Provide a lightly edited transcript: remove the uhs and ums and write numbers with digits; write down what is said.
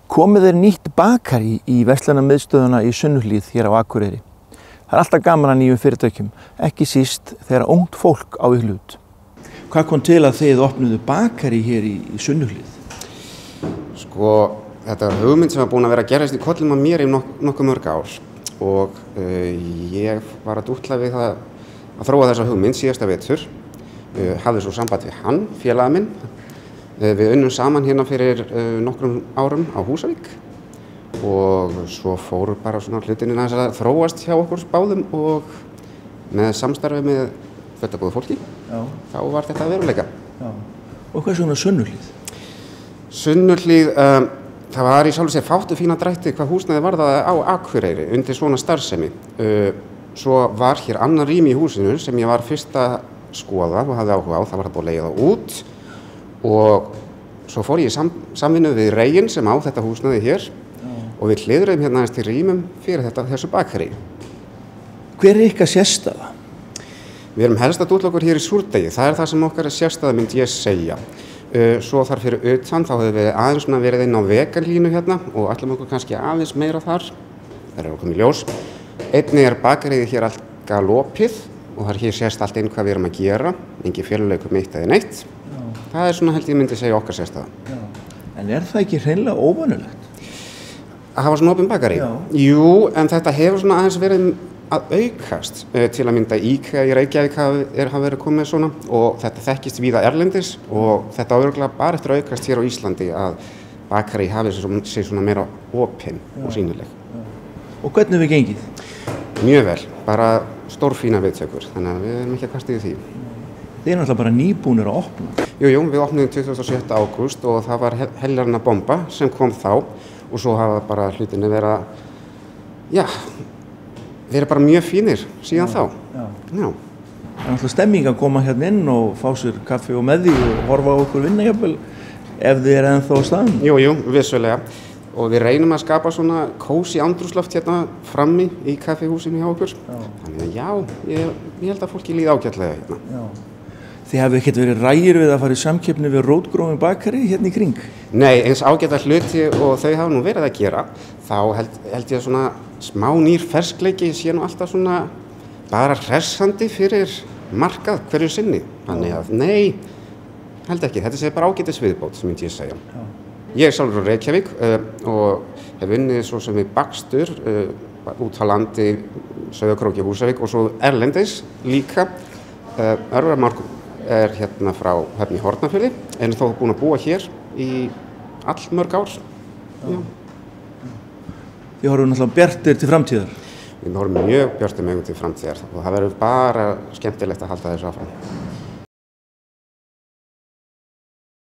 Komið nýtt bakari í verslunarmiðstöðuna í Sunnuhlíð hér á Akureyri. Það alltaf gaman að nýjum fyrirtækjum, ekki síst þegar ungt fólk á í hlut. Hvað kom til að þið opnuðu bakari hér í Sunnuhlíð? Sko, þetta var hugmynd sem var búin að vera að gerast í kollum á mér í nokkuð mörg ár og ég var að dútla við það að þróa þessa hugmynd síðasta vetur. Hafði svo samband við hann, félaga minn. Við unnum saman hérna fyrir nokkrum árum á Húsavík og svo fóru bara svona hlutinni að þróast hjá okkur báðum og með samstarfi með þetta góða fólki. Já. Þá var þetta veruleika. Já. Og hvað er svona Sunnuhlíð? Sunnuhlíð, það var í sjálfu sér fátt og fína drætti hvað húsnæði varðaði á Akureyri undir svona starfsemi. Svo var hér annar rými í húsinu sem ég var fyrst að skoða og hafði áhuga á, það var að búið að leigja það út. Og svo fór ég í samvinnu við Reginn sem á þetta húsnæði hér og við hliðruðum hérna aðeins til rýmum fyrir þessu bakari. Hver er ykkar sérstaða? Við erum helst að dútla okkur hér í Súrdegi, það er það sem okkar er sérstaða myndi ég segja. Svo þar fyrir utan þá hefur við aðeins verið inn á veganlínu hérna og ætlum okkur kannski aðeins meira þar. Það er okkur í ljós. Einnig er bakariðið hér allt galopið og það er hér sérst allt einn hvað við erum að gera, engin féluleikur mitt eða neitt. Það er svona held ég myndi segja okkar sérstaða. Já. En er það ekki hreinlega óvanulegt? Að hafa svona opin bakari? Já. Jú, en þetta hefur svona aðeins verið að aukast. Til að mynda IKEA í Reykjavík hafa verið komið svona og þetta þekkist víða erlendis og þetta örugglega bara eftir að aukast hér á Íslandi að bakari hafi sig svona meira opin og sýnileg. Já. Og hvernig hefur gengið? Mjög vel, bara stórfína viðtökur, þannig að við erum ekki að kasta í því. Þið er náttúrulega bara nýbúnir að opna. Jú, við opnum 27. ágúst og það var heljarna bomba sem kom þá og svo hafa bara hlutinni verið bara mjög fínir síðan þá. Já. Það er náttúrulega stemming að koma hérna inn og fá sér kaffi og með því og horfa á okkur vinna jafnvel ef þið er ennþá á staðnum. Jú, vissulega. Og við reynum að skapa svona kósí andrúmsloft hérna frammi í kaffihúsinu hjá okkur. Já. Þannig að ég held að fólki líði ágætlega hérna. Já. Þið hafið ekkert verið rægir við að fara í samkeppni við rótgróin bakari hérna í kring? Nei, eins ágæta hluti og þau hafa nú verið að gera. Þá held ég svona smá nýr ferskleiki sé nú alltaf svona bara hressandi fyrir markað hverju sinni. Þannig að nei, held ekki. Þetta sé bara ágætis viðbót sem myndi ég segja. Já. Ég er sjálfur á Reykjavík og hef unnið svo sem í bakstur út á landi Sauðárkróki Húsavík og svo erlendis líka. Örvar Már er hérna frá Höfn í Hornafirði, en þó búin að búa hér í allmörg ár. Já. Þið horfum náttúrulega bjartir til framtíðar? Við horfum mjög bjartir með til framtíðar og það verður bara skemmtilegt að halda þessu áfram.